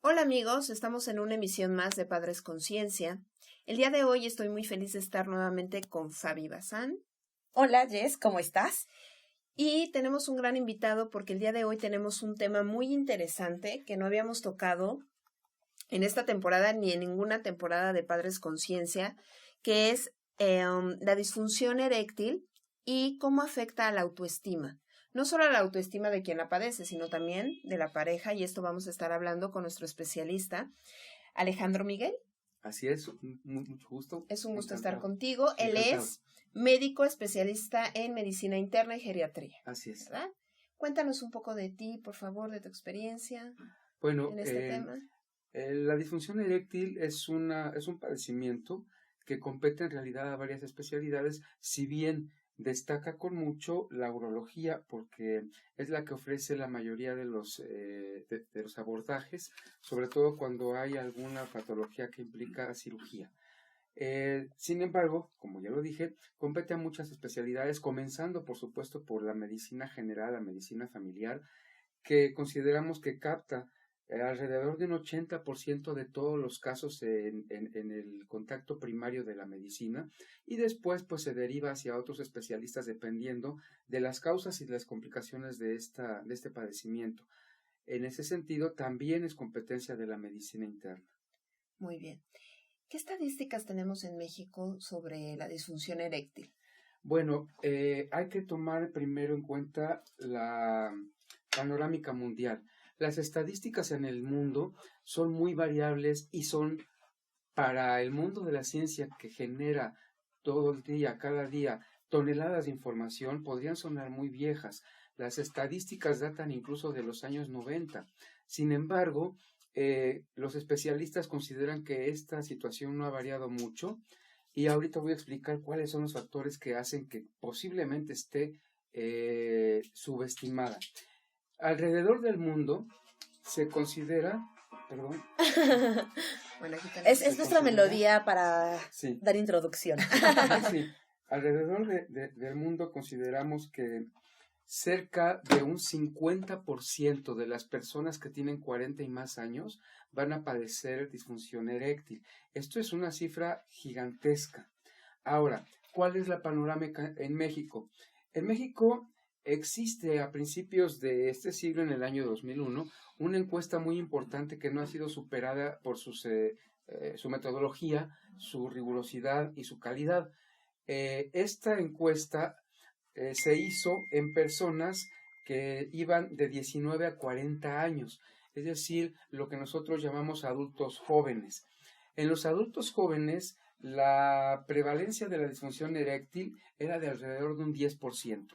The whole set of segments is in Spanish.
Hola amigos, estamos en una emisión más de Padres Conciencia. El día de hoy estoy muy feliz de estar nuevamente con Fabi Bazán. Hola Jess, ¿cómo estás? Y tenemos un gran invitado porque el día de hoy tenemos un tema muy interesante que no habíamos tocado en esta temporada ni en ninguna temporada de Padres Conciencia, que es la disfunción eréctil y cómo afecta a la autoestima. No solo a la autoestima de quien la padece, sino también de la pareja, y esto vamos a estar hablando con nuestro especialista, Alejandro Miguel. Así es, mucho gusto. Es un gusto estar Encantado. contigo. Él Encantado. es médico especialista en medicina interna y geriatría. Así es. ¿Verdad? Cuéntanos un poco de ti, por favor, de tu experiencia Bueno, en este tema. La disfunción eréctil es un padecimiento que compete en realidad a varias especialidades, si bien destaca con mucho la urología, porque es la que ofrece la mayoría de los abordajes, sobre todo cuando hay alguna patología que implica cirugía. Sin embargo, como ya lo dije, compete a muchas especialidades, comenzando por supuesto por la medicina general, la medicina familiar, que consideramos que capta alrededor de un 80% de todos los casos en el contacto primario de la medicina, y después pues se deriva hacia otros especialistas dependiendo de las causas y de las complicaciones de este padecimiento. En ese sentido, también es competencia de la medicina interna. Muy bien. ¿Qué estadísticas tenemos en México sobre la disfunción eréctil? Bueno, hay que tomar primero en cuenta la panorámica mundial. Las estadísticas en el mundo son muy variables y son para el mundo de la ciencia, que genera todo el día, cada día, toneladas de información, podrían sonar muy viejas. Las estadísticas datan incluso de los años 90. Sin embargo, los especialistas consideran que esta situación no ha variado mucho, y ahorita voy a explicar cuáles son los factores que hacen que posiblemente esté subestimada. Alrededor del mundo se considera, perdón. Bueno, es nuestra melodía para dar introducción. Sí, alrededor del mundo consideramos que cerca de un 50% de las personas que tienen 40 y más años van a padecer disfunción eréctil. Esto es una cifra gigantesca. Ahora, ¿cuál es la panorámica en México? En México existe a principios de este siglo, en el año 2001, una encuesta muy importante que no ha sido superada por su metodología, su rigurosidad y su calidad. Esta encuesta se hizo en personas que iban de 19 a 40 años, es decir, lo que nosotros llamamos adultos jóvenes. En los adultos jóvenes, la prevalencia de la disfunción eréctil era de alrededor de un 10%.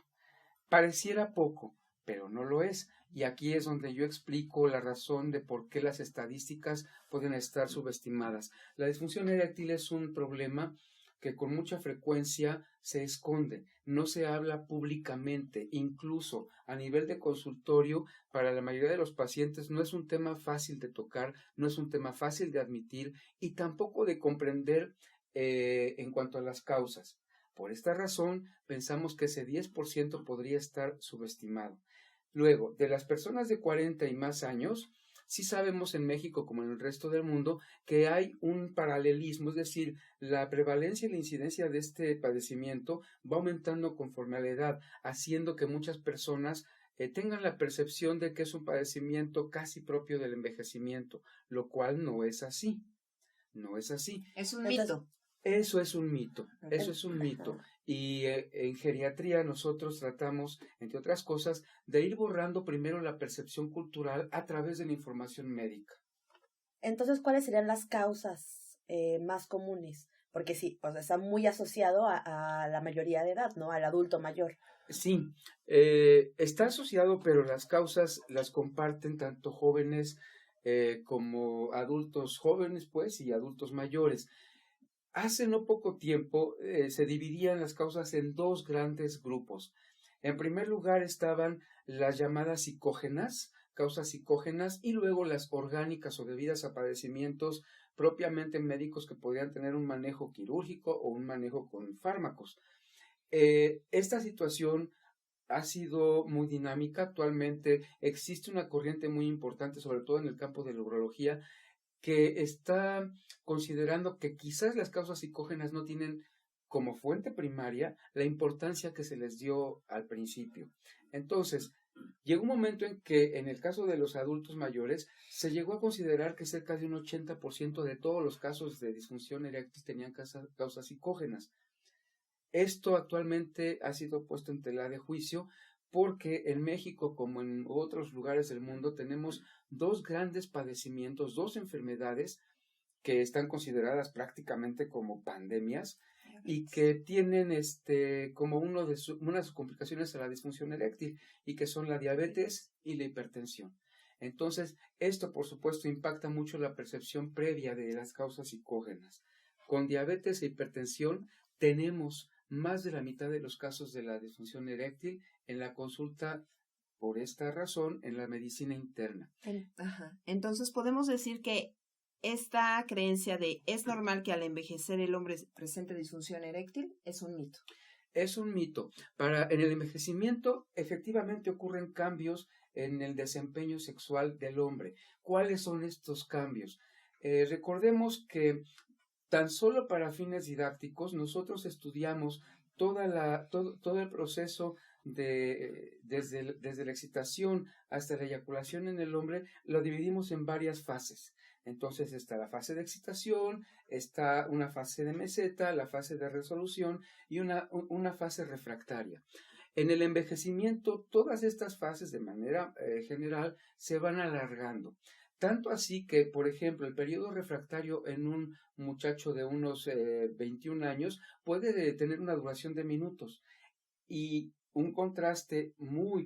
Pareciera poco, pero no lo es, y aquí es donde yo explico la razón de por qué las estadísticas pueden estar subestimadas. La disfunción eréctil es un problema que con mucha frecuencia se esconde, no se habla públicamente, incluso a nivel de consultorio. Para la mayoría de los pacientes no es un tema fácil de tocar, no es un tema fácil de admitir y tampoco de comprender en cuanto a las causas. Por esta razón, pensamos que ese 10% podría estar subestimado. Luego, de las personas de 40 y más años, sí sabemos en México, como en el resto del mundo, que hay un paralelismo, es decir, la prevalencia y la incidencia de este padecimiento va aumentando conforme a la edad, haciendo que muchas personas tengan la percepción de que es un padecimiento casi propio del envejecimiento, lo cual no es así. No es así. Es un mito. Eso es un mito, eso es un mito. Y en geriatría nosotros tratamos, entre otras cosas, de ir borrando primero la percepción cultural a través de la información médica. Entonces, ¿cuáles serían las causas más comunes? Porque sí, o sea, está muy asociado a la mayoría de edad, ¿no? Al adulto mayor. Sí, está asociado, pero las causas las comparten tanto jóvenes como adultos jóvenes, pues, y adultos mayores. Hace no poco tiempo se dividían las causas en dos grandes grupos. En primer lugar estaban las llamadas psicógenas, causas psicógenas, y luego las orgánicas o debidas a padecimientos propiamente médicos que podían tener un manejo quirúrgico o un manejo con fármacos. Esta situación ha sido muy dinámica. Actualmente existe una corriente muy importante, sobre todo en el campo de la urología, que está considerando que quizás las causas psicógenas no tienen como fuente primaria la importancia que se les dio al principio. Entonces, llegó un momento en que en el caso de los adultos mayores se llegó a considerar que cerca de un 80% de todos los casos de disfunción eréctil tenían causas psicógenas. Esto actualmente ha sido puesto en tela de juicio porque en México, como en otros lugares del mundo, tenemos dos grandes padecimientos, dos enfermedades que están consideradas prácticamente como pandemias y que tienen como una de sus complicaciones a la disfunción eréctil, y que son la diabetes y la hipertensión. Entonces, esto por supuesto impacta mucho la percepción previa de las causas psicógenas. Con diabetes e hipertensión tenemos más de la mitad de los casos de la disfunción eréctil en la consulta, por esta razón, en la medicina interna. Ajá. Entonces podemos decir que esta creencia de es normal que al envejecer el hombre presente disfunción eréctil es un mito. Es un mito. En el envejecimiento efectivamente ocurren cambios en el desempeño sexual del hombre. ¿Cuáles son estos cambios? Recordemos que tan solo para fines didácticos nosotros estudiamos todo el proceso desde la excitación hasta la eyaculación en el hombre, lo dividimos en varias fases. Entonces está la fase de excitación, está una fase de meseta, la fase de resolución y una fase refractaria. En el envejecimiento, todas estas fases de manera general se van alargando. Tanto así que, por ejemplo, el periodo refractario en un muchacho de unos 21 años puede tener una duración de minutos. Y un contraste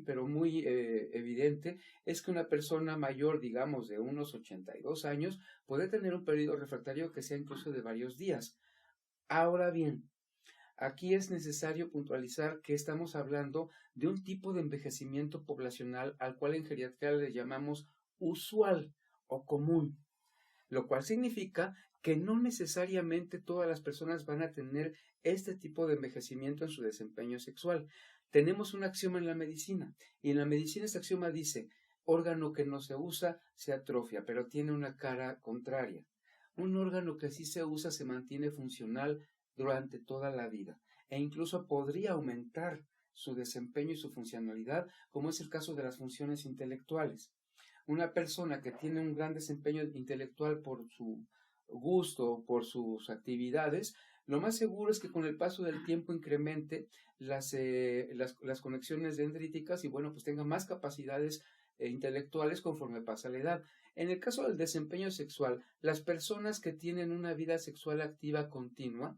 pero muy evidente es que una persona mayor, digamos, de unos 82 años, puede tener un periodo refractario que sea incluso de varios días. Ahora bien, aquí es necesario puntualizar que estamos hablando de un tipo de envejecimiento poblacional al cual en geriatría le llamamos usual o común, lo cual significa que no necesariamente todas las personas van a tener este tipo de envejecimiento en su desempeño sexual. Tenemos un axioma en la medicina, y en la medicina este axioma dice: órgano que no se usa se atrofia, pero tiene una cara contraria. Un órgano que sí se usa se mantiene funcional durante toda la vida, e incluso podría aumentar su desempeño y su funcionalidad, como es el caso de las funciones intelectuales. Una persona que tiene un gran desempeño intelectual por su gusto, por sus actividades, lo más seguro es que con el paso del tiempo incremente las conexiones dendríticas y pues tenga más capacidades intelectuales conforme pasa la edad. En el caso del desempeño sexual, las personas que tienen una vida sexual activa continua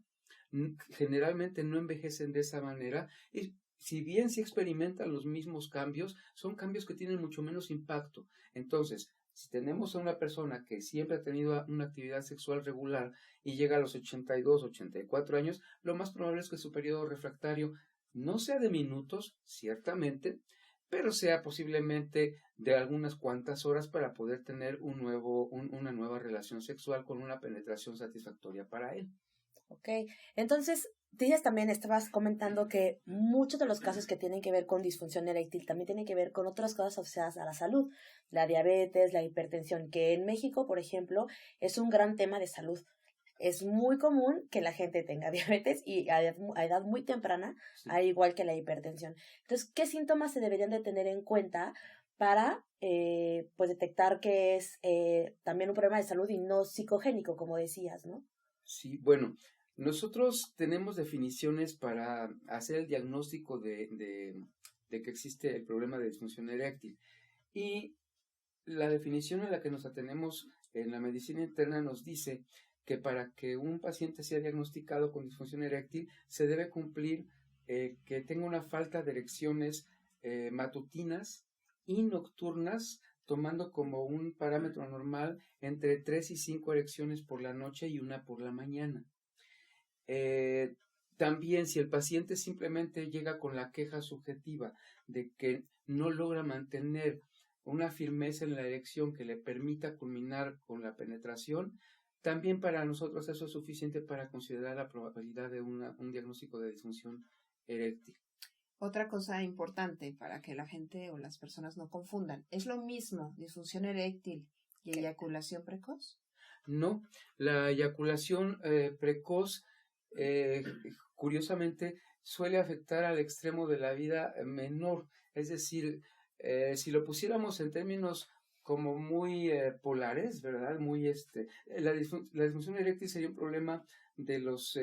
generalmente no envejecen de esa manera, y si bien sí experimentan los mismos cambios, son cambios que tienen mucho menos impacto. Entonces, si tenemos a una persona que siempre ha tenido una actividad sexual regular y llega a los 82, 84 años, lo más probable es que su periodo refractario no sea de minutos, ciertamente, pero sea posiblemente de algunas cuantas horas para poder tener una nueva relación sexual con una penetración satisfactoria para él. Ok, entonces, dices también, estabas comentando que muchos de los casos que tienen que ver con disfunción eréctil también tienen que ver con otras cosas asociadas a la salud, la diabetes, la hipertensión, que en México, por ejemplo, es un gran tema de salud. Es muy común que la gente tenga diabetes y a edad muy temprana, sí, al igual que la hipertensión. Entonces, ¿qué síntomas se deberían de tener en cuenta para pues detectar que es también un problema de salud y no psicogénico, como decías, ¿no? Sí, bueno, nosotros tenemos definiciones para hacer el diagnóstico de que existe el problema de disfunción eréctil. Y la definición a la que nos atenemos en la medicina interna nos dice que para que un paciente sea diagnosticado con disfunción eréctil se debe cumplir que tenga una falta de erecciones matutinas y nocturnas, tomando como un parámetro normal entre 3 y 5 erecciones por la noche y una por la mañana. También, si el paciente simplemente llega con la queja subjetiva de que no logra mantener una firmeza en la erección que le permita culminar con la penetración, también para nosotros eso es suficiente para considerar la probabilidad de un diagnóstico de disfunción eréctil. Otra cosa importante para que la gente o las personas no confundan, ¿es lo mismo disfunción eréctil y eyaculación precoz? No, la eyaculación precoz, curiosamente, suele afectar al extremo de la vida menor. Es decir, si lo pusiéramos en términos como muy polares, ¿verdad? Muy la disfunción eréctil sería un problema de los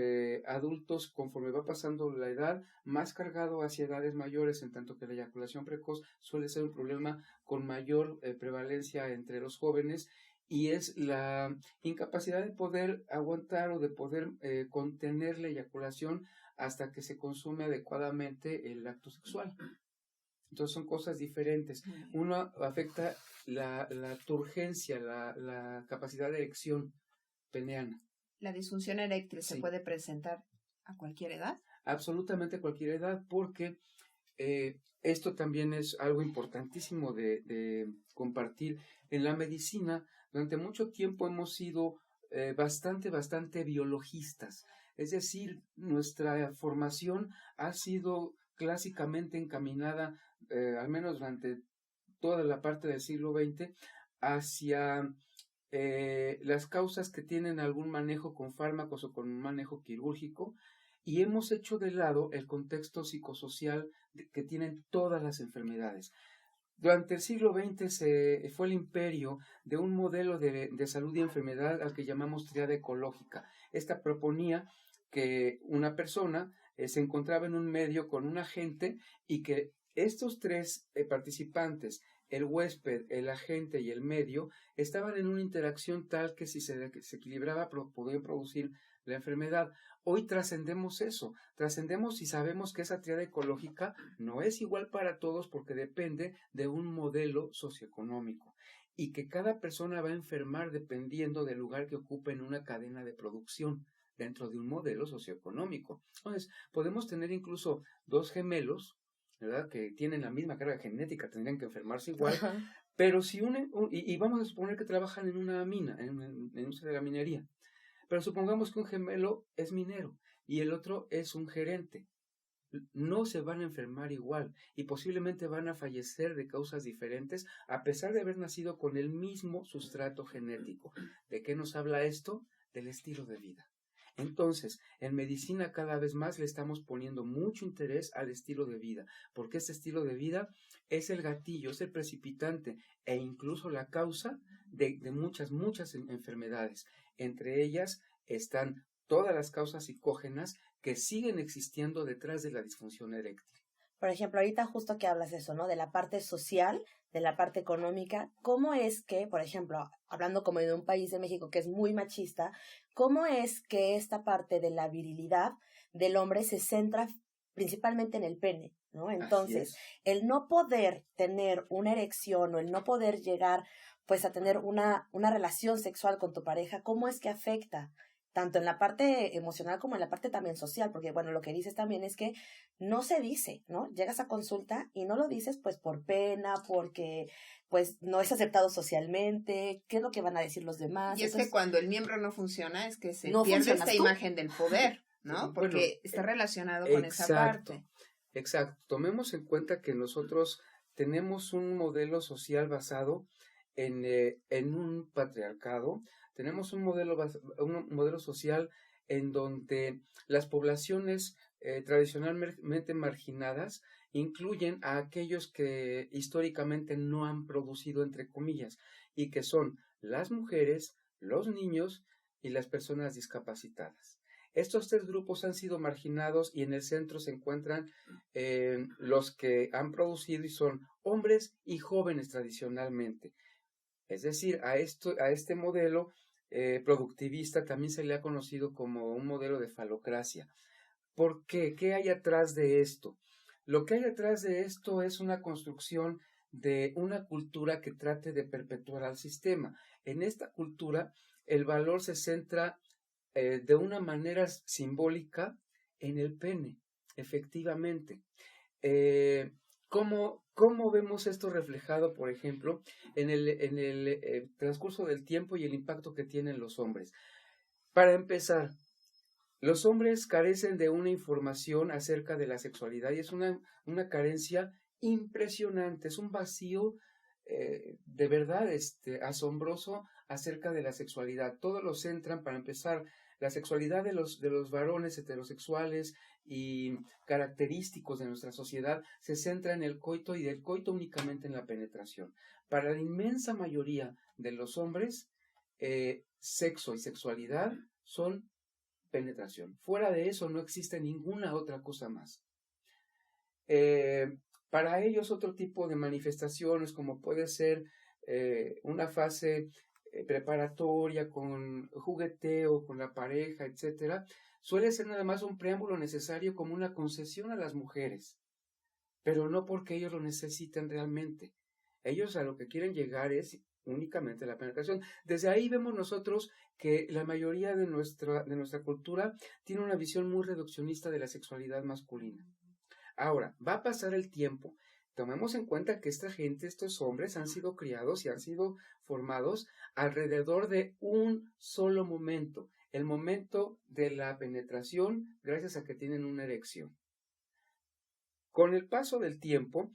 adultos conforme va pasando la edad, más cargado hacia edades mayores, en tanto que la eyaculación precoz suele ser un problema con mayor prevalencia entre los jóvenes, y es la incapacidad de poder aguantar o de poder contener la eyaculación hasta que se consume adecuadamente el acto sexual. Entonces son cosas diferentes. Uno afecta la turgencia, la capacidad de erección peniana. ¿La disfunción eréctil se Sí. puede presentar a cualquier edad? Absolutamente a cualquier edad, porque esto también es algo importantísimo de compartir. En la medicina, durante mucho tiempo hemos sido bastante biologistas. Es decir, nuestra formación ha sido clásicamente encaminada, al menos durante toda la parte del siglo XX, hacia las causas que tienen algún manejo con fármacos o con un manejo quirúrgico, y hemos hecho de lado el contexto psicosocial que tienen todas las enfermedades. Durante el siglo XX fue el imperio de un modelo de salud y enfermedad al que llamamos triada ecológica. Esta proponía que una persona se encontraba en un medio con un agente y que estos tres participantes, el huésped, el agente y el medio, estaban en una interacción tal que si se desequilibraba podía producir la enfermedad. Hoy trascendemos eso, trascendemos y sabemos que esa triada ecológica no es igual para todos porque depende de un modelo socioeconómico y que cada persona va a enfermar dependiendo del lugar que ocupe en una cadena de producción dentro de un modelo socioeconómico. Entonces, podemos tener incluso dos gemelos, ¿verdad?, que tienen la misma carga genética, tendrían que enfermarse igual, pero si y vamos a suponer que trabajan en una mina, en una industria de la minería. Pero supongamos que un gemelo es minero y el otro es un gerente. No se van a enfermar igual y posiblemente van a fallecer de causas diferentes a pesar de haber nacido con el mismo sustrato genético. ¿De qué nos habla esto? Del estilo de vida. Entonces, en medicina cada vez más le estamos poniendo mucho interés al estilo de vida, porque este estilo de vida es el gatillo, es el precipitante e incluso la causa de muchas enfermedades. Entre ellas están todas las causas psicógenas que siguen existiendo detrás de la disfunción eréctil. Por ejemplo, ahorita justo que hablas de eso, ¿no? De la parte social, de la parte económica, ¿cómo es que, por ejemplo, hablando como de un país de México que es muy machista, cómo es que esta parte de la virilidad del hombre se centra principalmente en el pene, ¿no? Entonces, el no poder tener una erección o el no poder llegar, pues, a tener una relación sexual con tu pareja, ¿cómo es que afecta? Tanto en la parte emocional como en la parte también social, porque, bueno, lo que dices también es que no se dice, ¿no? Llegas a consulta y no lo dices, pues, por pena, porque, pues, no es aceptado socialmente, ¿qué es lo que van a decir los demás? Y es Entonces, que cuando el miembro no funciona, es que se no pierde funcionas esta tú. imagen del poder, ¿no? Porque Bueno, está relacionado con esa parte. Exacto. Tomemos en cuenta que nosotros tenemos un modelo social basado en un patriarcado. Tenemos un modelo social en donde las poblaciones tradicionalmente marginadas incluyen a aquellos que históricamente no han producido, entre comillas, y que son las mujeres, los niños y las personas discapacitadas. Estos tres grupos han sido marginados y en el centro se encuentran los que han producido y son hombres y jóvenes tradicionalmente. Es decir, a este modelo productivista también se le ha conocido como un modelo de falocracia. ¿Por qué? ¿Qué hay atrás de esto? Lo que hay atrás de esto es una construcción de una cultura que trate de perpetuar al sistema. En esta cultura, el valor se centra de una manera simbólica en el pene, efectivamente. ¿Cómo vemos esto reflejado, por ejemplo, en el transcurso del tiempo y el impacto que tienen los hombres? Para empezar, Los hombres carecen de una información acerca de la sexualidad y es una carencia impresionante, es un vacío de verdad asombroso acerca de la sexualidad. Todos lo centran, para empezar, la sexualidad de los varones heterosexuales y característicos de nuestra sociedad se centra en el coito y del coito únicamente en la penetración. Para la inmensa mayoría de los hombres, sexo y sexualidad son penetración. Fuera de eso no existe ninguna otra cosa más. Para ellos otro tipo de manifestaciones como puede ser una fase preparatoria con jugueteo, con la pareja, etcétera, suele ser nada más un preámbulo necesario como una concesión a las mujeres, pero no porque ellos lo necesiten realmente. Ellos a lo que quieren llegar es únicamente la penetración. Desde ahí vemos nosotros que la mayoría de nuestra cultura tiene una visión muy reduccionista de la sexualidad masculina. Ahora, va a pasar el tiempo. Tomemos en cuenta que esta gente, estos hombres, han sido criados y han sido formados alrededor de un solo momento, el momento de la penetración, gracias a que tienen una erección. Con el paso del tiempo,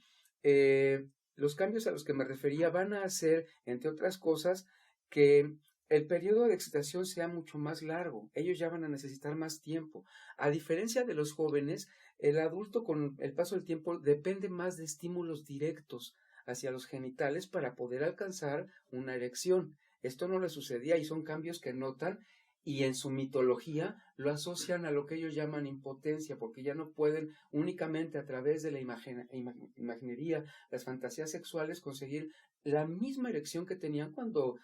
los cambios a los que me refería van a hacer, entre otras cosas, que el periodo de excitación sea mucho más largo. Ellos ya van a necesitar más tiempo. A diferencia de los jóvenes, el adulto con el paso del tiempo depende más de estímulos directos hacia los genitales para poder alcanzar una erección. Esto no le sucedía y son cambios que notan y en su mitología lo asocian a lo que ellos llaman impotencia, porque ya no pueden únicamente a través de la imaginería, las fantasías sexuales, conseguir la misma erección que tenían cuando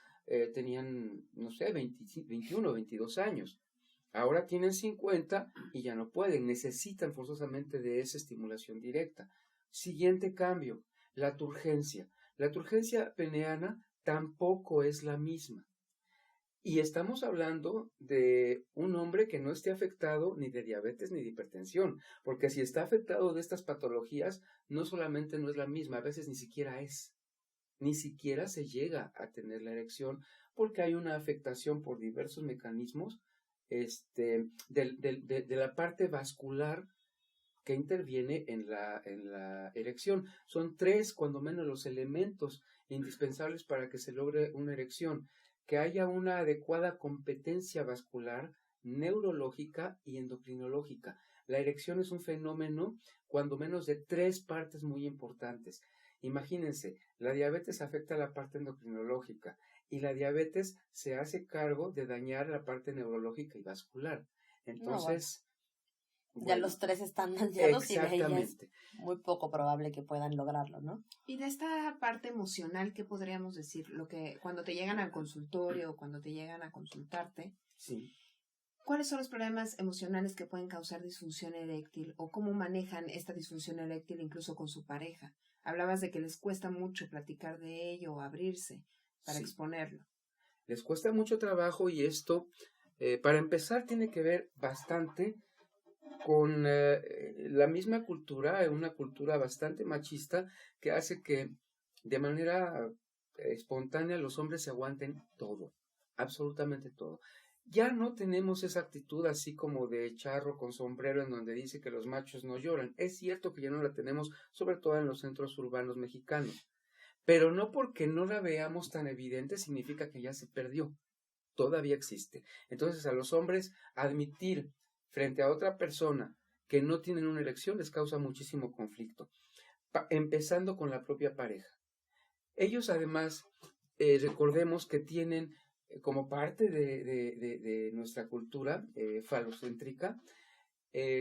tenían, no sé, 21 o 22 años. Ahora tienen 50 y ya no pueden, necesitan forzosamente de esa estimulación directa. Siguiente cambio, la turgencia. La turgencia peneana tampoco es la misma. Y estamos hablando de un hombre que no esté afectado ni de diabetes ni de hipertensión, porque si está afectado de estas patologías, no solamente no es la misma, a veces ni siquiera se llega a tener la erección, porque hay una afectación por diversos mecanismos de la parte vascular que interviene en la erección. Son 3, cuando menos, los elementos indispensables para que se logre una erección: que haya una adecuada competencia vascular, neurológica y endocrinológica. La erección es un fenómeno, cuando menos, de 3 partes muy importantes. Imagínense, la diabetes afecta a la parte endocrinológica y la diabetes se hace cargo de dañar la parte neurológica y vascular. Entonces, ya los 3 están dañados y de ella es exactamente. muy poco probable que puedan lograrlo, ¿no? Y de esta parte emocional, ¿qué podríamos decir? Lo que cuando te llegan al consultorio o cuando te llegan a consultarte, Sí. ¿cuáles son los problemas emocionales que pueden causar disfunción eréctil o cómo manejan esta disfunción eréctil incluso con su pareja? Hablabas de que les cuesta mucho platicar de ello o abrirse para exponerlo. Les cuesta mucho trabajo y esto, para empezar, tiene que ver bastante con la misma cultura, una cultura bastante machista que hace que de manera espontánea los hombres se aguanten todo, absolutamente todo. Ya no tenemos esa actitud así como de charro con sombrero en donde dice que los machos no lloran. Es cierto que ya no la tenemos, sobre todo en los centros urbanos mexicanos, pero no porque no la veamos tan evidente significa que ya se perdió. Todavía existe. Entonces, a los hombres admitir frente a otra persona que no tienen una erección les causa muchísimo conflicto, empezando con la propia pareja. Ellos además, recordemos que tienen como parte de nuestra cultura falocéntrica,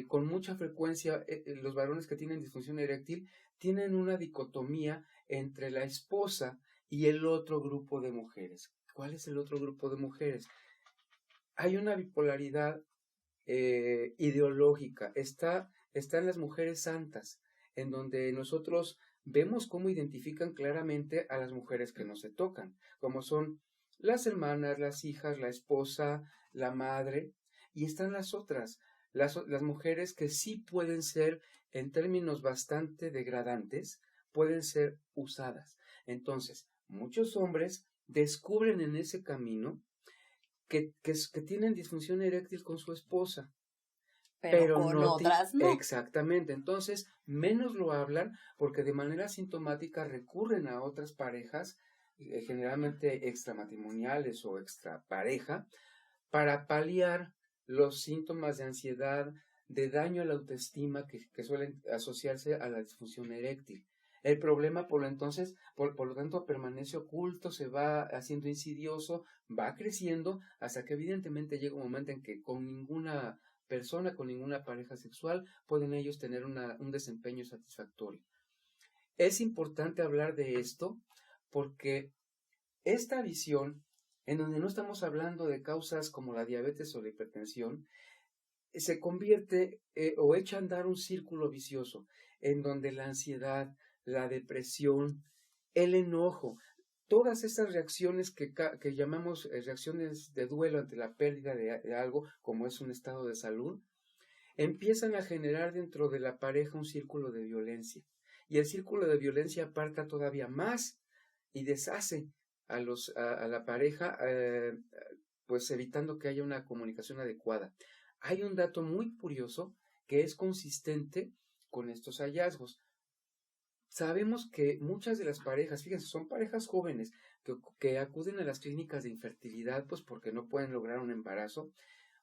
con mucha frecuencia los varones que tienen disfunción eréctil tienen una dicotomía entre la esposa y el otro grupo de mujeres. ¿Cuál es el otro grupo de mujeres? Hay una bipolaridad ideológica. Están las mujeres santas, en donde nosotros vemos cómo identifican claramente a las mujeres que no se tocan, como son las hermanas, las hijas, la esposa, la madre, y están las otras, las mujeres que sí pueden ser, en términos bastante degradantes, pueden ser usadas. Entonces, muchos hombres descubren en ese camino que tienen disfunción eréctil con su esposa pero con otras no. Exactamente. Entonces, menos lo hablan porque de manera sintomática recurren a otras parejas, generalmente extramatrimoniales o extrapareja, para paliar los síntomas de ansiedad, de daño a la autoestima que suelen asociarse a la disfunción eréctil. El problema, por lo tanto, permanece oculto, se va haciendo insidioso, va creciendo, hasta que evidentemente llega un momento en que con ninguna persona, con ninguna pareja sexual, pueden ellos tener un desempeño satisfactorio. Es importante hablar de esto porque esta visión, en donde no estamos hablando de causas como la diabetes o la hipertensión, se convierte o echa a andar un círculo vicioso, en donde la ansiedad, la depresión, el enojo, todas estas reacciones que llamamos reacciones de duelo ante la pérdida de algo, como es un estado de salud, empiezan a generar dentro de la pareja un círculo de violencia. Y el círculo de violencia aparta todavía más y deshace a la pareja, pues evitando que haya una comunicación adecuada. Hay un dato muy curioso que es consistente con estos hallazgos. Sabemos que muchas de las parejas, fíjense, son parejas jóvenes que acuden a las clínicas de infertilidad, pues porque no pueden lograr un embarazo.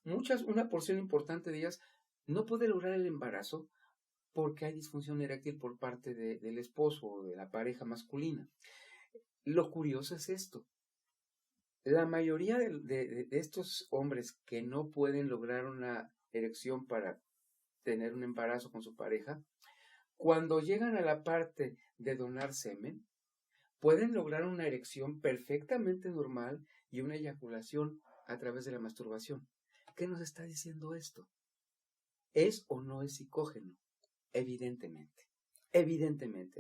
Una porción importante de ellas no puede lograr el embarazo porque hay disfunción eréctil por parte del esposo o de la pareja masculina. Lo curioso es esto. La mayoría de estos hombres que no pueden lograr una erección para tener un embarazo con su pareja, cuando llegan a la parte de donar semen, pueden lograr una erección perfectamente normal y una eyaculación a través de la masturbación. ¿Qué nos está diciendo esto? ¿Es o no es psicógeno? Evidentemente,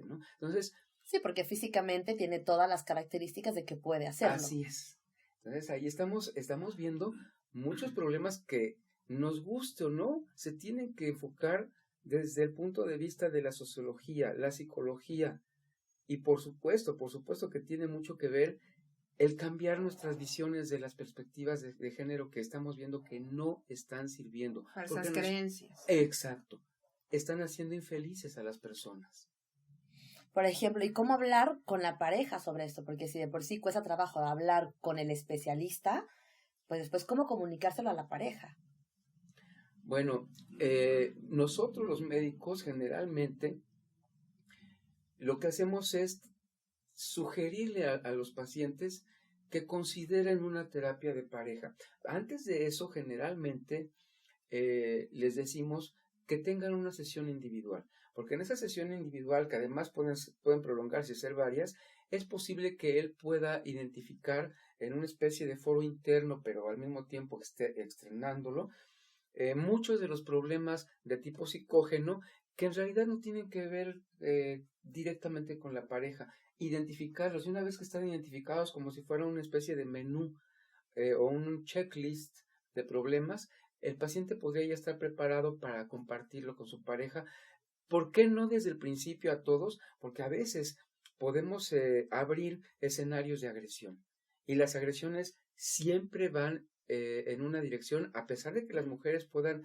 ¿no? Entonces, sí, porque físicamente tiene todas las características de que puede hacerlo. Así es. Entonces, ahí estamos viendo muchos problemas que, nos guste o no, se tienen que enfocar desde el punto de vista de la sociología, la psicología, y por supuesto que tiene mucho que ver el cambiar nuestras visiones de las perspectivas de género que estamos viendo que no están sirviendo. Falsas creencias. Exacto. Están haciendo infelices a las personas. Por ejemplo, ¿y cómo hablar con la pareja sobre esto? Porque si de por sí cuesta trabajo hablar con el especialista, pues después, ¿cómo comunicárselo a la pareja? Bueno, nosotros los médicos generalmente lo que hacemos es sugerirle a los pacientes que consideren una terapia de pareja. Antes de eso, generalmente les decimos que tengan una sesión individual, porque en esa sesión individual, que además pueden prolongarse y ser varias, es posible que él pueda identificar en una especie de foro interno, pero al mismo tiempo esté externándolo, muchos de los problemas de tipo psicógeno que en realidad no tienen que ver directamente con la pareja. Identificarlos, y una vez que están identificados como si fuera una especie de menú o un checklist de problemas, el paciente podría ya estar preparado para compartirlo con su pareja. ¿Por qué no desde el principio a todos? Porque a veces podemos abrir escenarios de agresión, y las agresiones siempre van en una dirección, a pesar de que las mujeres puedan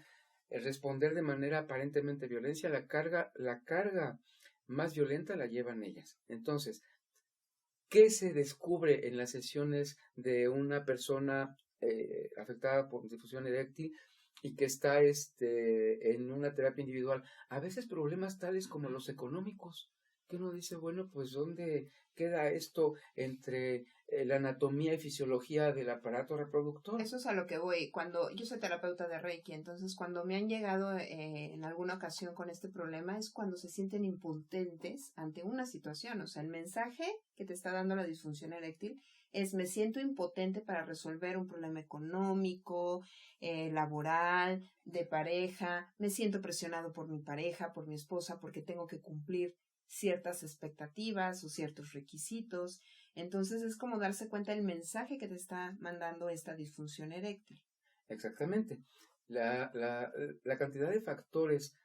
responder de manera aparentemente violencia, la carga más violenta la llevan ellas. Entonces, ¿qué se descubre en las sesiones de una persona afectada por difusión eréctil y que está en una terapia individual? A veces problemas tales como los económicos, que uno dice, bueno, pues ¿dónde queda esto entre la anatomía y fisiología del aparato reproductor? Eso es a lo que voy. Cuando yo soy terapeuta de Reiki, entonces cuando me han llegado en alguna ocasión con este problema es cuando se sienten impotentes ante una situación. O sea, el mensaje que te está dando la disfunción eréctil es: me siento impotente para resolver un problema económico, laboral, de pareja, me siento presionado por mi pareja, por mi esposa, porque tengo que cumplir ciertas expectativas o ciertos requisitos. Entonces es como darse cuenta del mensaje que te está mandando esta disfunción eréctil. Exactamente. La cantidad de factores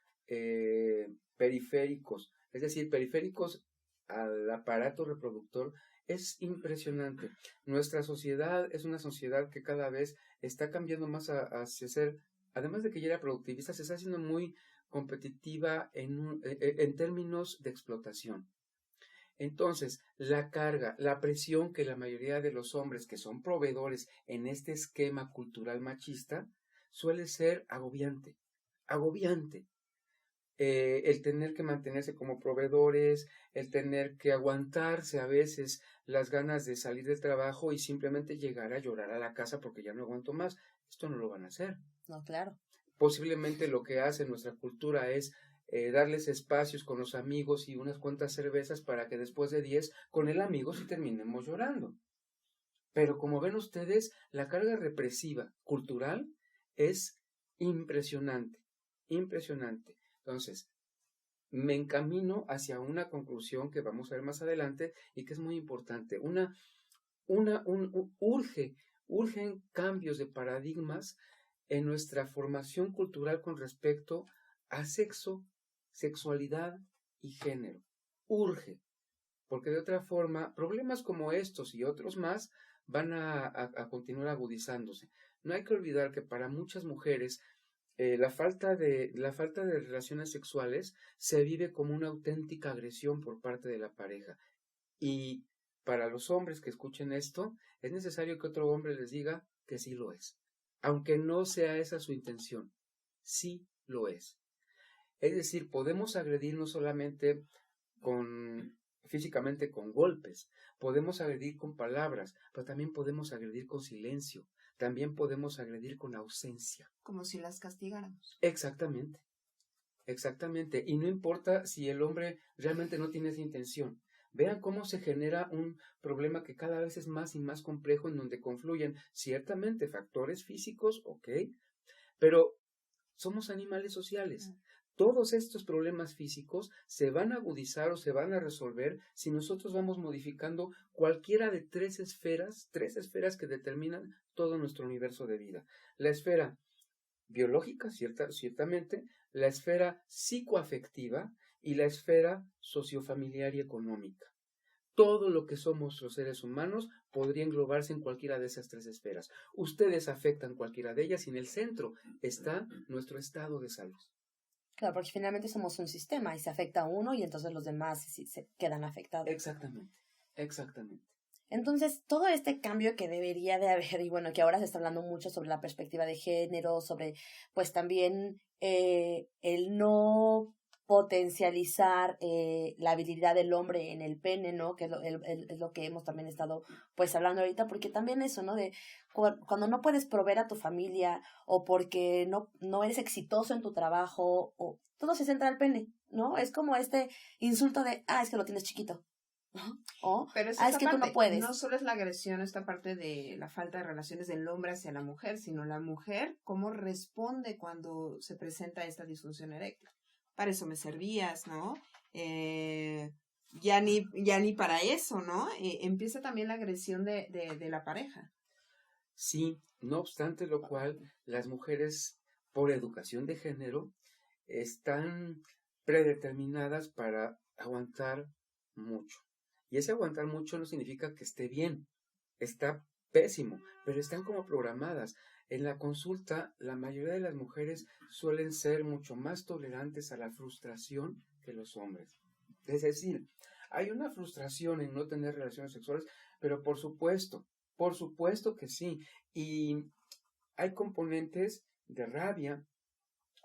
periféricos, es decir, periféricos al aparato reproductor, es impresionante. Nuestra sociedad es una sociedad que cada vez está cambiando más hacia ser además de que ya era productivista, se está haciendo muy competitiva en términos de explotación. Entonces, la carga, la presión que la mayoría de los hombres que son proveedores en este esquema cultural machista suele ser agobiante, agobiante. El tener que mantenerse como proveedores, el tener que aguantarse a veces las ganas de salir del trabajo y simplemente llegar a llorar a la casa porque ya no aguanto más. Esto no lo van a hacer. No, claro. Posiblemente lo que hace nuestra cultura es darles espacios con los amigos y unas cuantas cervezas para que después de 10 con el amigo sí terminemos llorando. Pero como ven ustedes, la carga represiva cultural es impresionante, impresionante. Entonces, me encamino hacia una conclusión que vamos a ver más adelante y que es muy importante. Urgen cambios de paradigmas en nuestra formación cultural con respecto a sexo, sexualidad y género. Urge, porque de otra forma, problemas como estos y otros más van a continuar agudizándose. No hay que olvidar que para muchas mujeres la falta de relaciones sexuales se vive como una auténtica agresión por parte de la pareja. Y para los hombres que escuchen esto, es necesario que otro hombre les diga que sí lo es. Aunque no sea esa su intención, sí lo es. Es decir, podemos agredir no solamente físicamente con golpes, podemos agredir con palabras, pero también podemos agredir con silencio, también podemos agredir con ausencia. Como si las castigáramos. Exactamente, exactamente. Y no importa si el hombre realmente no tiene esa intención. Vean cómo se genera un problema que cada vez es más y más complejo, en donde confluyen ciertamente factores físicos, ok, pero somos animales sociales. Todos estos problemas físicos se van a agudizar o se van a resolver si nosotros vamos modificando cualquiera de tres esferas que determinan todo nuestro universo de vida. La esfera biológica, ciertamente, la esfera psicoafectiva y la esfera sociofamiliar y económica. Todo lo que somos los seres humanos podría englobarse en cualquiera de esas tres esferas. Ustedes afectan cualquiera de ellas y en el centro está nuestro estado de salud. Claro, porque finalmente somos un sistema y se afecta a uno y entonces los demás se quedan afectados. Exactamente, exactamente. Entonces, todo este cambio que debería de haber, y bueno, que ahora se está hablando mucho sobre la perspectiva de género, sobre pues también el no potencializar la habilidad del hombre en el pene, ¿no? Que es lo que hemos también estado pues hablando ahorita, porque también eso, ¿no? De cuando no puedes proveer a tu familia o porque no eres exitoso en tu trabajo, o todo se centra al pene, ¿no? Es como este insulto de, es que lo tienes chiquito. Pero es que tú no puedes. No solo es la agresión, esta parte de la falta de relaciones del hombre hacia la mujer, sino la mujer cómo responde cuando se presenta esta disfunción eréctil. Para eso me servías, ¿no? Ya ni para eso, ¿no? Empieza también la agresión de la pareja. Sí, no obstante lo cual, las mujeres, por educación de género, están predeterminadas para aguantar mucho. Y ese aguantar mucho no significa que esté bien, está pésimo, pero están como programadas. En la consulta, la mayoría de las mujeres suelen ser mucho más tolerantes a la frustración que los hombres. Es decir, hay una frustración en no tener relaciones sexuales, pero por supuesto que sí. Y hay componentes de rabia,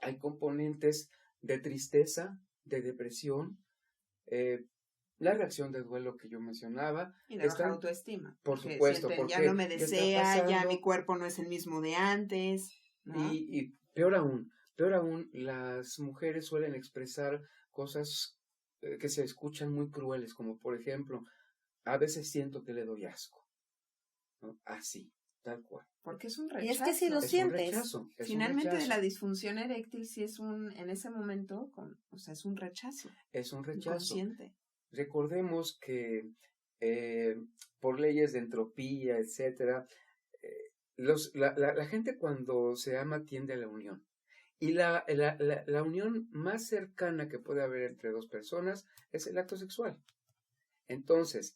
hay componentes de tristeza, de depresión, la reacción de duelo que yo mencionaba. Y de baja autoestima. Por supuesto. Porque ya no me desea, ya mi cuerpo no es el mismo de antes, ¿no? Y peor aún, las mujeres suelen expresar cosas que se escuchan muy crueles, como por ejemplo, a veces siento que le doy asco, ¿no? Así, tal cual. Porque es un rechazo. Y es que si lo sientes. Finalmente de la disfunción eréctil sí es en ese momento, es un rechazo. Es un rechazo. Inconsciente. Recordemos que por leyes de entropía, etcétera, la gente cuando se ama tiende a la unión. Y la unión más cercana que puede haber entre dos personas es el acto sexual. Entonces,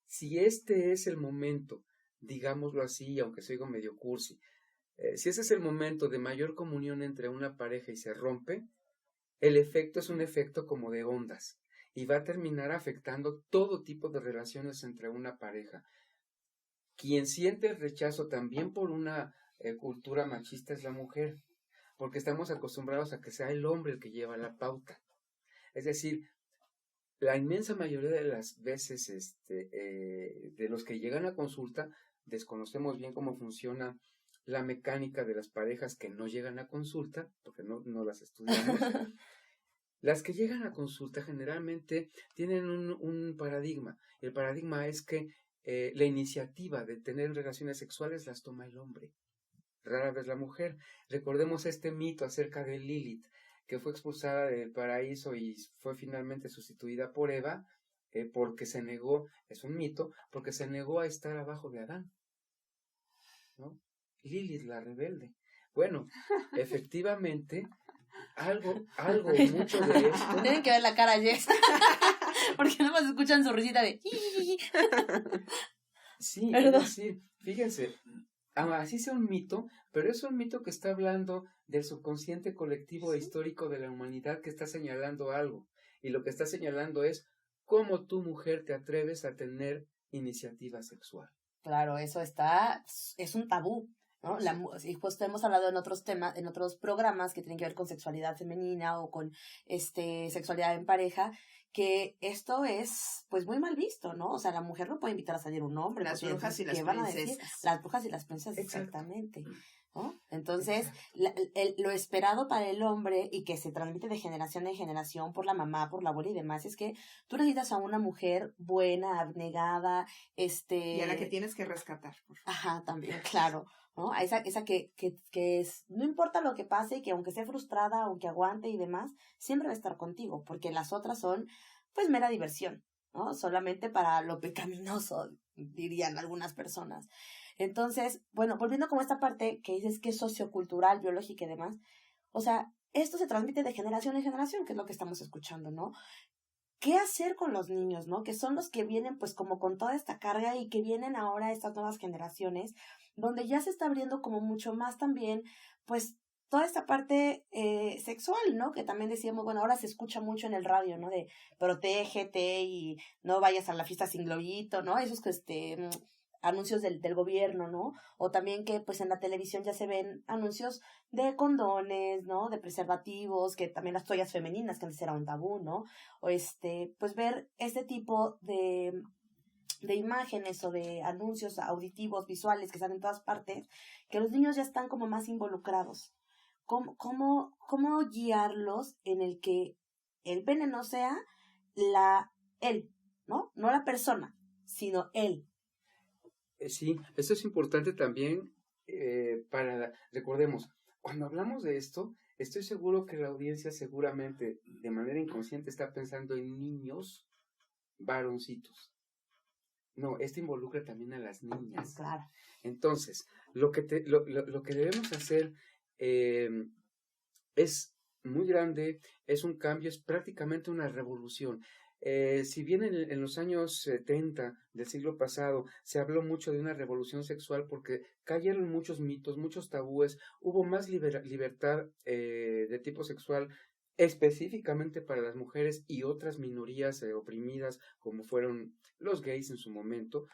si este es el momento, digámoslo así, aunque se oiga medio cursi, Si ese es el momento de mayor comunión entre una pareja y se rompe, el efecto es un efecto como de ondas y va a terminar afectando todo tipo de relaciones entre una pareja. Quien siente el rechazo también por una cultura machista es la mujer, porque estamos acostumbrados a que sea el hombre el que lleva la pauta. Es decir, la inmensa mayoría de las veces de los que llegan a consulta, desconocemos bien cómo funciona la mecánica de las parejas que no llegan a consulta, porque no las estudiamos. Las que llegan a consulta generalmente tienen un paradigma. El paradigma es que la iniciativa de tener relaciones sexuales las toma el hombre, rara vez la mujer. Recordemos este mito acerca de Lilith, que fue expulsada del paraíso y fue finalmente sustituida por Eva, porque se negó, es un mito, porque se negó a estar abajo de Adán, ¿no? Lilith, la rebelde. Bueno, efectivamente, algo mucho de esto. Tienen que ver la cara de Jess. Porque no más escuchan su risita de... Sí, es decir, fíjense, así sea un mito, pero es un mito que está hablando del subconsciente colectivo e histórico de la humanidad, que está señalando algo. Y lo que está señalando es cómo tú, mujer, te atreves a tener iniciativa sexual. Claro, eso es un tabú, ¿no? Y justo hemos hablado en otros temas, en otros programas que tienen que ver con sexualidad femenina o con sexualidad en pareja, que esto es pues muy mal visto, ¿no? O sea, la mujer no puede invitar a salir un hombre. Las brujas y las van a decir? princesas. Las brujas y las princesas, exactamente. ¿No? Entonces, Exacto. lo esperado para el hombre y que se transmite de generación en generación por la mamá, por la abuela y demás, es que tú necesitas a una mujer buena, abnegada, y a la que tienes que rescatar, por favor. Ajá, también, claro, ¿no? A esa que es, no importa lo que pase, que aunque esté frustrada, aunque aguante y demás, siempre va a estar contigo, porque las otras son, pues, mera diversión, ¿no? Solamente para lo pecaminoso, dirían algunas personas. Entonces, bueno, volviendo como a esta parte que dices que es sociocultural, biológica y demás, o sea, esto se transmite de generación en generación, que es lo que estamos escuchando, ¿no? ¿Qué hacer con los niños, no? Que son los que vienen pues como con toda esta carga y que vienen ahora estas nuevas generaciones, donde ya se está abriendo como mucho más también, pues, toda esta parte sexual, ¿no? Que también decíamos, bueno, ahora se escucha mucho en el radio, ¿no? De protégete y no vayas a la fiesta sin globito, ¿no? Esos anuncios del gobierno, ¿no? O también que pues en la televisión ya se ven anuncios de condones, ¿no? De preservativos, que también las toallas femeninas, que antes era un tabú, ¿no? O pues ver este tipo de imágenes o de anuncios auditivos, visuales que están en todas partes, que los niños ya están como más involucrados. ¿Cómo guiarlos en el que el pene no sea él, ¿no? No la persona, sino él. Sí, esto es importante también recordemos, cuando hablamos de esto, estoy seguro que la audiencia seguramente de manera inconsciente está pensando en niños varoncitos. No, esto involucra también a las niñas. Claro. Entonces, lo que debemos hacer es muy grande, es un cambio, es prácticamente una revolución. Si bien en los años 70 del siglo pasado se habló mucho de una revolución sexual porque cayeron muchos mitos, muchos tabúes, hubo más libertad de tipo sexual específicamente para las mujeres y otras minorías oprimidas como fueron los gays en su momento.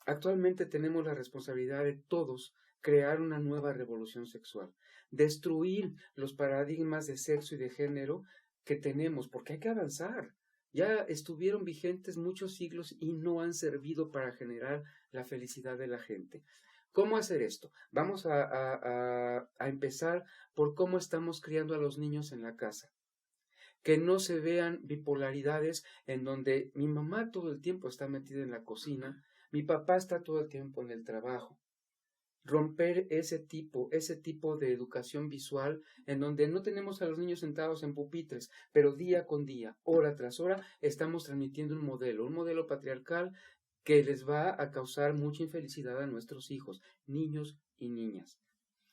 Actualmente tenemos la responsabilidad de todos crear una nueva revolución sexual, destruir los paradigmas de sexo y de género que tenemos, porque hay que avanzar. Ya estuvieron vigentes muchos siglos y no han servido para generar la felicidad de la gente. ¿Cómo hacer esto? Vamos a empezar por cómo estamos criando a los niños en la casa. Que no se vean bipolaridades en donde mi mamá todo el tiempo está metida en la cocina, mi papá está todo el tiempo en el trabajo. Romper ese tipo de educación visual en donde no tenemos a los niños sentados en pupitres, pero día con día, hora tras hora, estamos transmitiendo un modelo patriarcal que les va a causar mucha infelicidad a nuestros hijos, niños y niñas.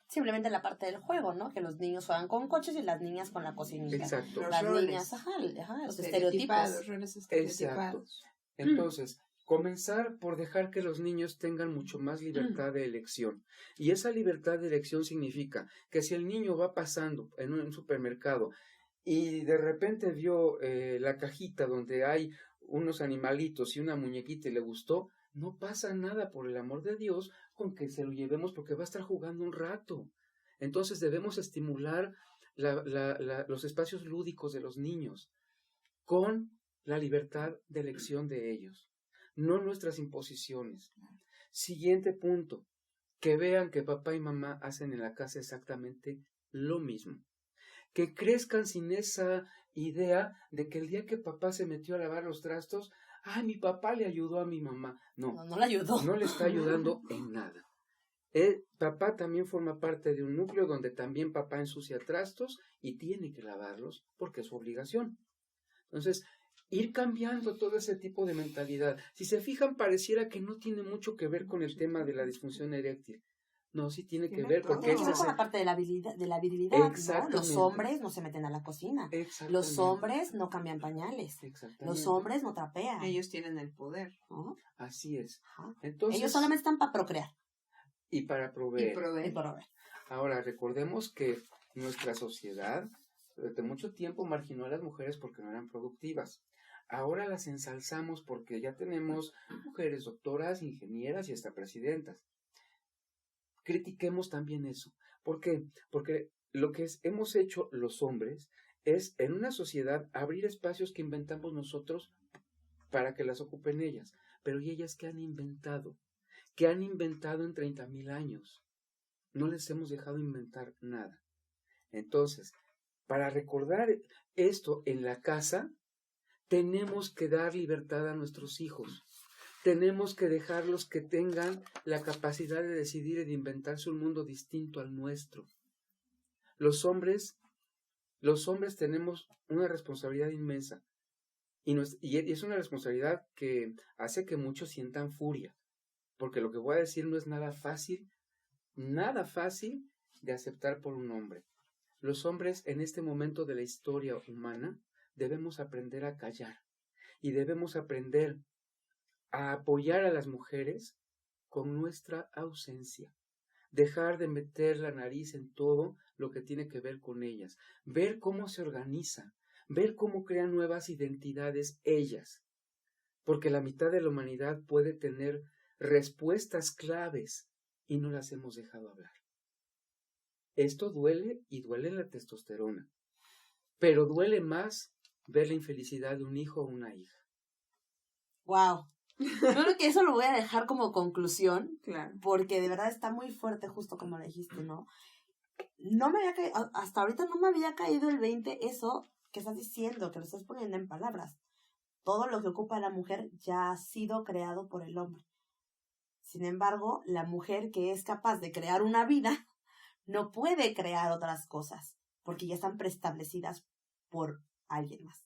Simplemente la parte del juego, ¿no? Que los niños juegan con coches y las niñas con la cocinita. Exacto. Las niñas, los estereotipos. Los roles estereotipados. Exacto. Entonces, Comenzar por dejar que los niños tengan mucho más libertad de elección. Y esa libertad de elección significa que si el niño va pasando en un supermercado y de repente vio la cajita donde hay unos animalitos y una muñequita y le gustó, no pasa nada, por el amor de Dios, con que se lo llevemos porque va a estar jugando un rato. Entonces debemos estimular los espacios lúdicos de los niños con la libertad de elección de ellos, no nuestras imposiciones. Siguiente punto, que vean que papá y mamá hacen en la casa exactamente lo mismo. Que crezcan sin esa idea de que el día que papá se metió a lavar los trastos, ¡ay, mi papá le ayudó a mi mamá! No le ayudó. No le está ayudando en nada. Papá también forma parte de un núcleo donde también papá ensucia trastos y tiene que lavarlos porque es su obligación. Entonces, ir cambiando todo ese tipo de mentalidad. Si se fijan, pareciera que no tiene mucho que ver con el tema de la disfunción eréctil. No, sí tiene que ver porque es con la parte de la virilidad, ¿no? Los hombres no se meten a la cocina. Los hombres no cambian pañales. Los hombres no trapean. Ellos tienen el poder. ¿No? Así es. Entonces, ellos solamente están para procrear. Y para proveer. Y proveer. Ahora, recordemos que nuestra sociedad durante mucho tiempo marginó a las mujeres porque no eran productivas. Ahora las ensalzamos porque ya tenemos mujeres doctoras, ingenieras y hasta presidentas. Critiquemos también eso. ¿Por qué? Porque lo que hemos hecho los hombres es, en una sociedad, abrir espacios que inventamos nosotros para que las ocupen ellas. Pero ¿y ellas qué han inventado? ¿Qué han inventado en 30,000 años? No les hemos dejado inventar nada. Entonces, para recordar esto en la casa, tenemos que dar libertad a nuestros hijos. Tenemos que dejarlos que tengan la capacidad de decidir y de inventarse un mundo distinto al nuestro. Los hombres tenemos una responsabilidad inmensa. Y es una responsabilidad que hace que muchos sientan furia. Porque lo que voy a decir no es nada fácil de aceptar por un hombre. Los hombres en este momento de la historia humana debemos aprender a callar y debemos aprender a apoyar a las mujeres con nuestra ausencia. Dejar de meter la nariz en todo lo que tiene que ver con ellas. Ver cómo se organizan, ver cómo crean nuevas identidades ellas. Porque la mitad de la humanidad puede tener respuestas claves y no las hemos dejado hablar. Esto duele y duele la testosterona, pero duele más ver la infelicidad de un hijo o una hija. Wow. Creo que eso lo voy a dejar como conclusión, claro, porque de verdad está muy fuerte, justo como lo dijiste, ¿no? Hasta ahorita no me había caído el 20 eso que estás diciendo, que lo estás poniendo en palabras. Todo lo que ocupa la mujer ya ha sido creado por el hombre. Sin embargo, la mujer que es capaz de crear una vida no puede crear otras cosas, porque ya están preestablecidas por alguien más.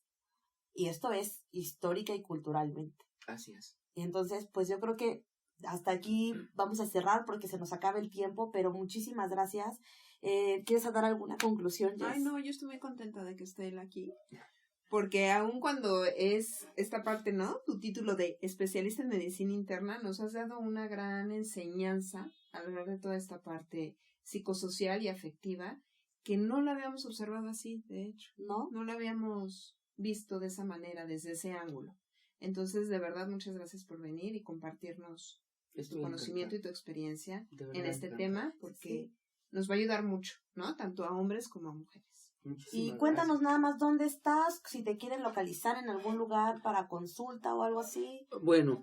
Y esto es histórica y culturalmente. Así es. Y entonces, pues yo creo que hasta aquí vamos a cerrar porque se nos acaba el tiempo, pero muchísimas gracias. ¿Quieres dar alguna conclusión, Jess? Ay, no, yo estoy muy contenta de que esté él aquí. Porque aun cuando es esta parte, ¿no? Tu título de especialista en medicina interna, nos has dado una gran enseñanza a lo largo de toda esta parte psicosocial y afectiva, que no la habíamos observado así, de hecho. No la habíamos visto de esa manera, desde ese ángulo. Entonces, de verdad, muchas gracias por venir y compartirnos tu conocimiento y tu experiencia en este tema, porque nos va a ayudar mucho, ¿no? Tanto a hombres como a mujeres. Y cuéntanos nada más dónde estás, si te quieren localizar en algún lugar para consulta o algo así. Bueno,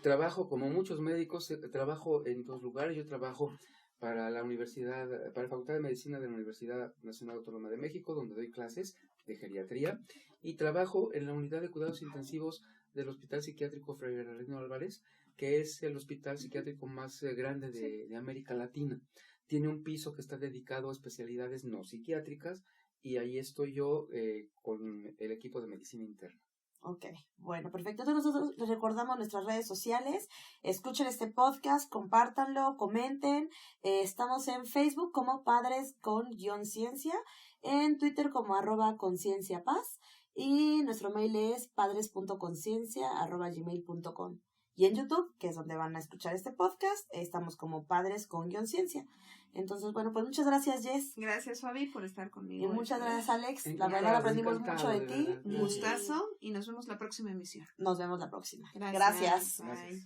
trabajo como muchos médicos, trabajo en 2 lugares. Yo trabajo para la Facultad de Medicina de la Universidad Nacional Autónoma de México, donde doy clases de geriatría, y trabajo en la unidad de cuidados intensivos del Hospital Psiquiátrico Fray Bernardino Álvarez, que es el hospital psiquiátrico más grande de América Latina. Tiene un piso que está dedicado a especialidades no psiquiátricas, y ahí estoy yo con el equipo de medicina interna. Ok, bueno, perfecto. Entonces nosotros les recordamos nuestras redes sociales. Escuchen este podcast, compártanlo, comenten. Estamos en Facebook como Padres con _Ciencia, en Twitter como @concienciapaz. Y nuestro mail es padres.conciencia@gmail.com. Y en YouTube, que es donde van a escuchar este podcast, estamos como Padres con Ciencia. Entonces, bueno, pues muchas gracias, Jess. Gracias, Fabi, por estar conmigo. Y muchas gracias, Alex. La Encantado, verdad aprendimos encantado, mucho de de ti. verdad. Un gustazo y nos vemos la próxima emisión. Nos vemos la próxima. Gracias. Gracias. Bye.